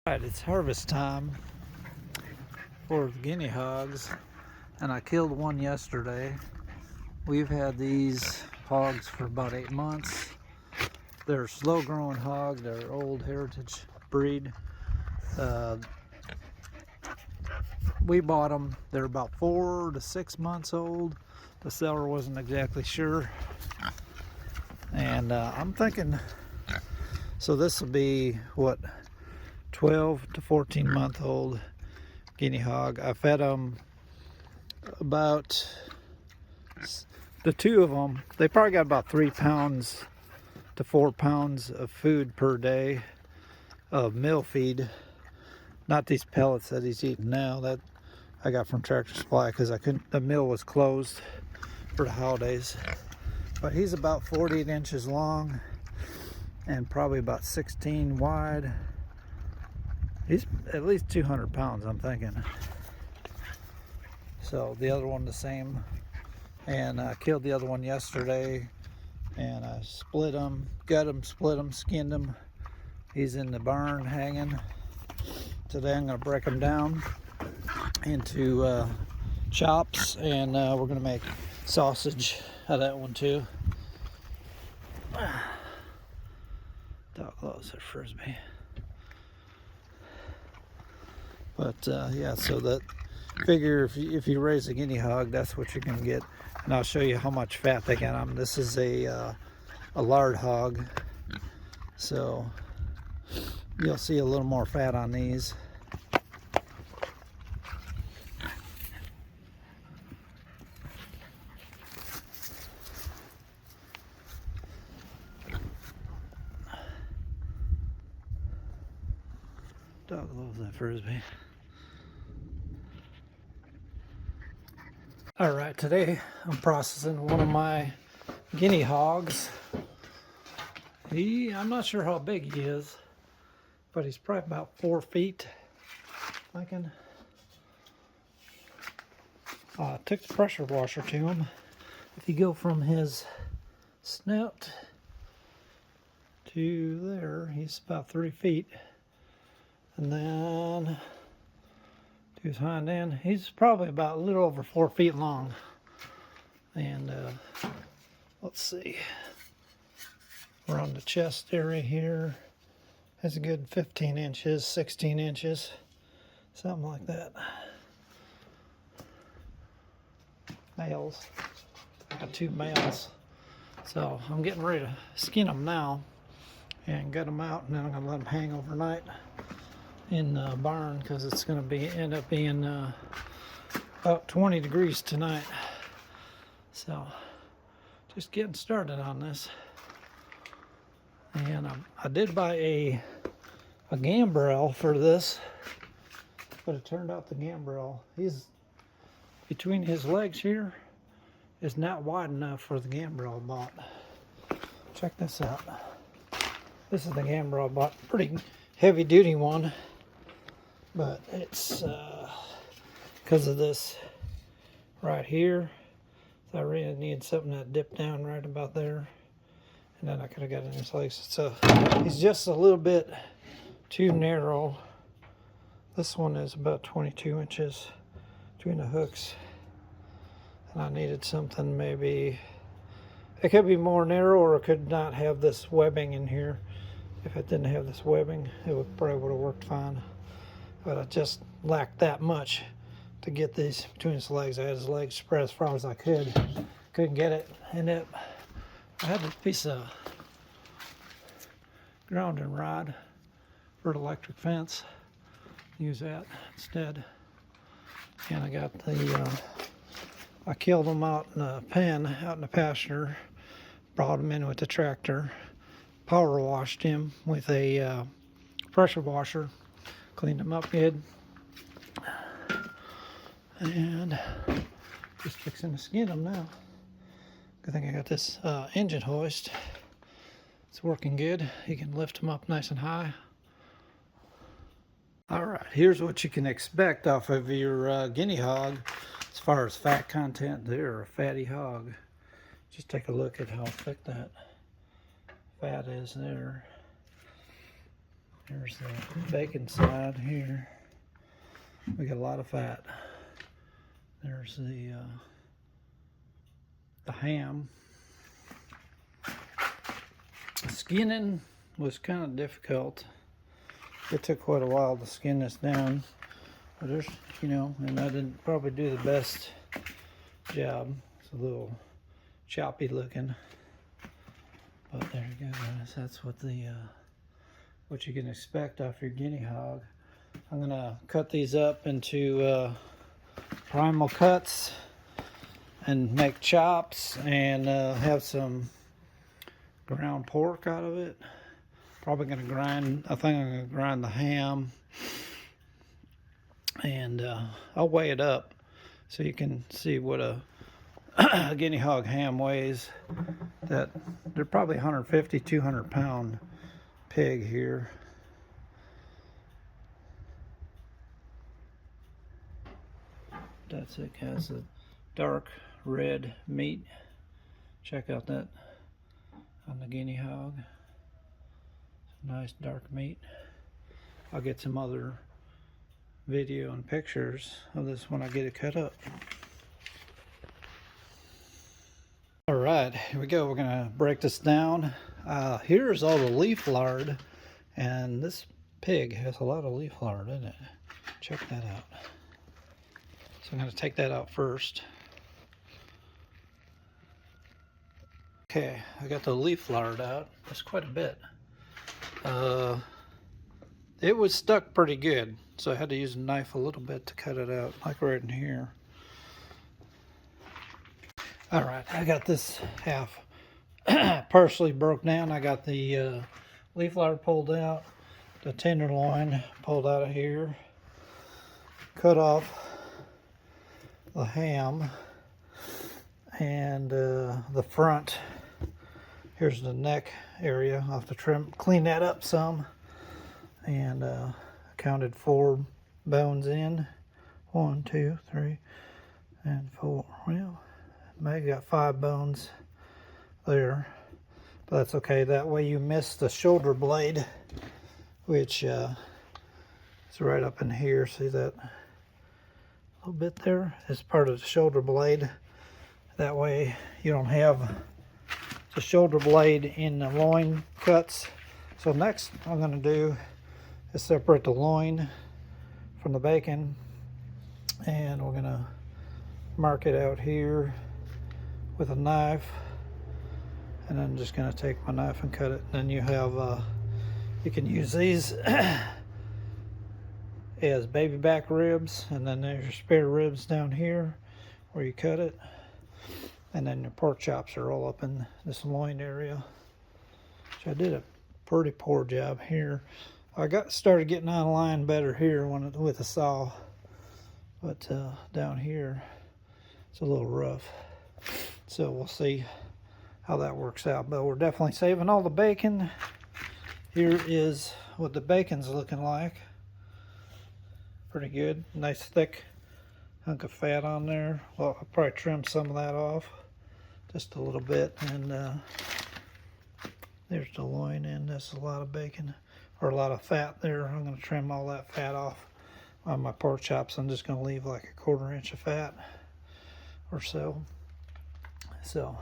Right, it's harvest time for the guinea hogs, and I killed one yesterday. We've had these hogs for about 8 months. They're slow growing hog, they're old heritage breed. We bought them, they're about 4 to 6 months old. The seller wasn't exactly sure, and I'm thinking, so this will be what, 12 to 14 month old guinea hog. I fed them about, the two of them, they probably got about 3 pounds to 4 pounds of food per day of mill feed. Not these pellets that he's eating now, that I got from Tractor Supply because I couldn't, the mill was closed for the holidays. But he's about 48 inches long and probably about 16 wide. He's at least 200 pounds, I'm thinking. So the other one the same. And I killed the other one yesterday, and I split him, gut him, split him, skinned him. He's in the barn hanging. Today I'm going to break him down into chops, and we're going to make sausage out of that one too. Dog loves their frisbee. But yeah, so that figure, if you raise a guinea hog, that's what you're going to get. And I'll show you how much fat they got on them. This is a lard hog, so you'll see a little more fat on these. Dog loves that frisbee. All right, today I'm processing one of my guinea hogs. I'm not sure how big he is, but he's probably about 4 feet, thinking. Took the pressure washer to him. If you go from his snout to there, he's about 3 feet. And then to his hind end, he's probably about a little over 4 feet long. And let's see, around the chest area here, has a good 15 inches, 16 inches, something like that. Males, I got 2 males. So I'm getting ready to skin them now and gut them out, and then I'm gonna let them hang overnight in the barn because it's going to end up being about 20 degrees tonight. So just getting started on this. And I did buy a gambrel for this, but it turned out the gambrel, he's between his legs here, is not wide enough for the gambrel I bought. Check this out. This is the gambrel I bought, pretty heavy duty one. But it's because of this right here. So I really need something that dipped down right about there. And then I could have got it in his legs. So he's just a little bit too narrow. This one is about 22 inches between the hooks. And I needed something maybe, it could be more narrow, or it could not have this webbing in here. If it didn't have this webbing, it probably would have worked fine. But I just lacked that much to get these between his legs. I had his legs spread as far as I could. Couldn't get it. And I had a piece of grounding rod for an electric fence. Use that instead. And I got I killed them out in a pen, out in the pasture. Brought them in with the tractor. Power washed him with a pressure washer. Cleaned them up good, and just fixing to skin them now. Good thing I got this engine hoist. It's working good. You can lift them up nice and high. All right, here's what you can expect off of your guinea hog as far as fat content. They're a fatty hog. Just take a look at how thick that fat is there. There's the bacon side here. We got a lot of fat. There's the ham. Skinning was kind of difficult. It took quite a while to skin this down. But there's, you know, and I didn't probably do the best job. It's a little choppy looking. But there you go, guys. That's what the what you can expect off your guinea hog. I'm gonna cut these up into primal cuts and make chops and have some ground pork out of it. Probably gonna grind, I think I'm gonna grind the ham, and I'll weigh it up so you can see what a guinea hog ham weighs. That they're probably 150, 200 pound pig here. That's it, guys. A dark red meat. Check out that on the guinea hog. Nice dark meat. I'll get some other video and pictures of this when I get it cut up. All right, here we go. We're gonna break this down. Here's all the leaf lard, and this pig has a lot of leaf lard in it. Check that out. So I'm gonna take that out first. Okay, I got the leaf lard out. That's quite a bit. It was stuck pretty good, so I had to use a knife a little bit to cut it out, like right in here. All right, I got this half partially broke down. I got the leaf lard pulled out, the tenderloin pulled out of here, cut off the ham, and the front. Here's the neck area. I'll have to trim, clean that up some, and counted 4 bones in. 1, 2, 3, and 4. Well, maybe got 5 bones there, but that's okay. That way you miss the shoulder blade, which is right up in here. See that little bit there? It's part of the shoulder blade. That way you don't have the shoulder blade in the loin cuts. So next I'm going to do is separate the loin from the bacon, and we're going to mark it out here with a knife, and I'm just going to take my knife and cut it. Then you have you can use these as baby back ribs, and then there's your spare ribs down here where you cut it, and then your pork chops are all up in this loin area. So I did a pretty poor job here. I started getting on line better here with the saw, but down here it's a little rough. So we'll see how that works out, but we're definitely saving all the bacon. Here is what the bacon's looking like. Pretty good, nice thick hunk of fat on there. Well, I'll probably trim some of that off just a little bit, and there's the loin, and that's a lot of bacon, or a lot of fat there. I'm going to trim all that fat off on my pork chops. I'm just going to leave like a 1/4 inch of fat or so. So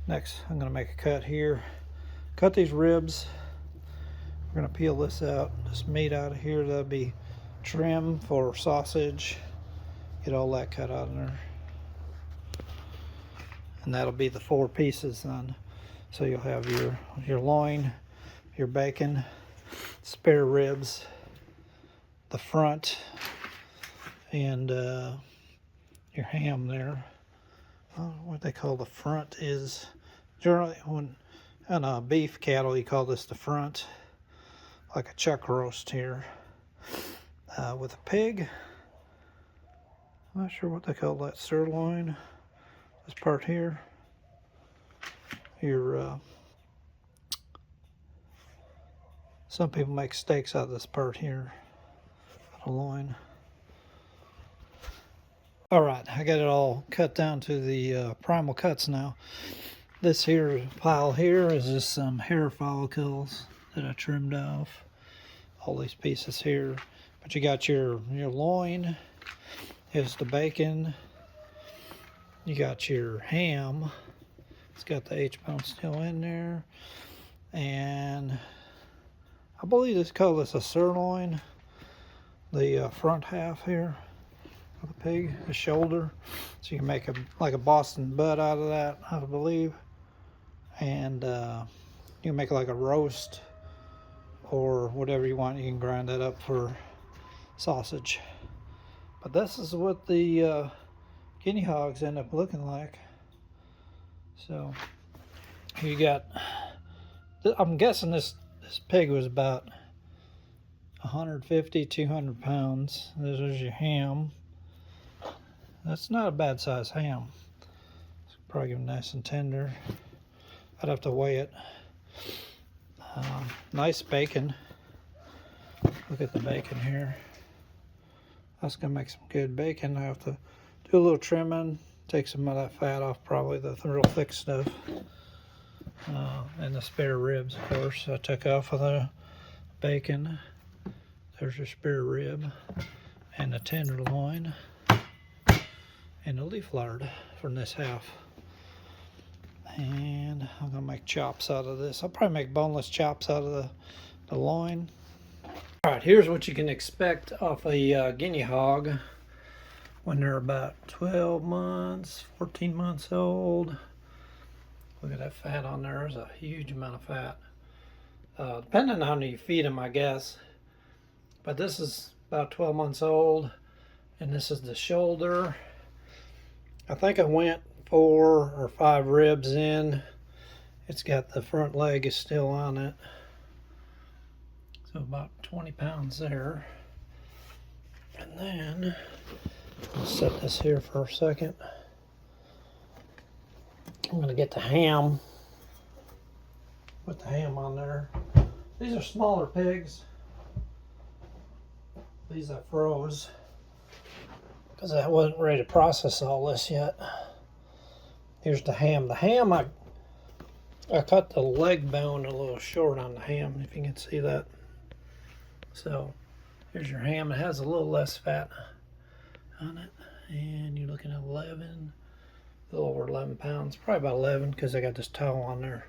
next I'm going to make a cut here, cut these ribs. We're going to peel this out, this meat out of here. That'll be trim for sausage. Get all that cut out of there, and that'll be the 4 pieces then. So you'll have your loin, your bacon, spare ribs, the front, and your ham there. What they call the front is generally, when on a beef cattle you call this the front, like a chuck roast here. With a pig, I'm not sure what they call that, sirloin, this part here. Some people make steaks out of this part here, the loin. All right, I got it all cut down to the primal cuts now. This here pile here is just some hair follicles that I trimmed off. all these pieces here. But you got your loin. Here's the bacon. You got your ham. It's got the H-bone still in there. And I believe they call this a sirloin. The front half here of the pig, the shoulder. So you can make like a Boston butt out of that, I believe. And you can make like a roast or whatever you want. You can grind that up for sausage. But this is what the guinea hogs end up looking like. So you got, I'm guessing this pig was about 150, 200 pounds. This is your ham. That's not a bad size ham. It's probably get nice and tender. I'd have to weigh it. Nice bacon. Look at the bacon here. That's gonna make some good bacon. I have to do a little trimming, take some of that fat off, probably the real thick stuff. And the spare ribs, of course, I took off of the bacon. There's your spare rib and the tenderloin and the leaf lard from this half. And I'm gonna make chops out of this. I'll probably make boneless chops out of the loin. All right, here's what you can expect off a guinea hog when they're about 12 months, 14 months old. Look at that fat on there. There's a huge amount of fat. Depending on how you feed them, I guess. But this is about 12 months old, and this is the shoulder. I think I went 4 or 5 ribs in. It's got the front leg is still on it. So about 20 pounds there. And then, I'll set this here for a second. I'm gonna get the ham. Put the ham on there. These are smaller pigs. These I froze because I wasn't ready to process all this yet. Here's the ham. The ham, I cut the leg bone a little short on the ham, if you can see that. So here's your ham. It has a little less fat on it. And you're looking at 11, a little over 11 pounds. Probably about 11 because I got this towel on there.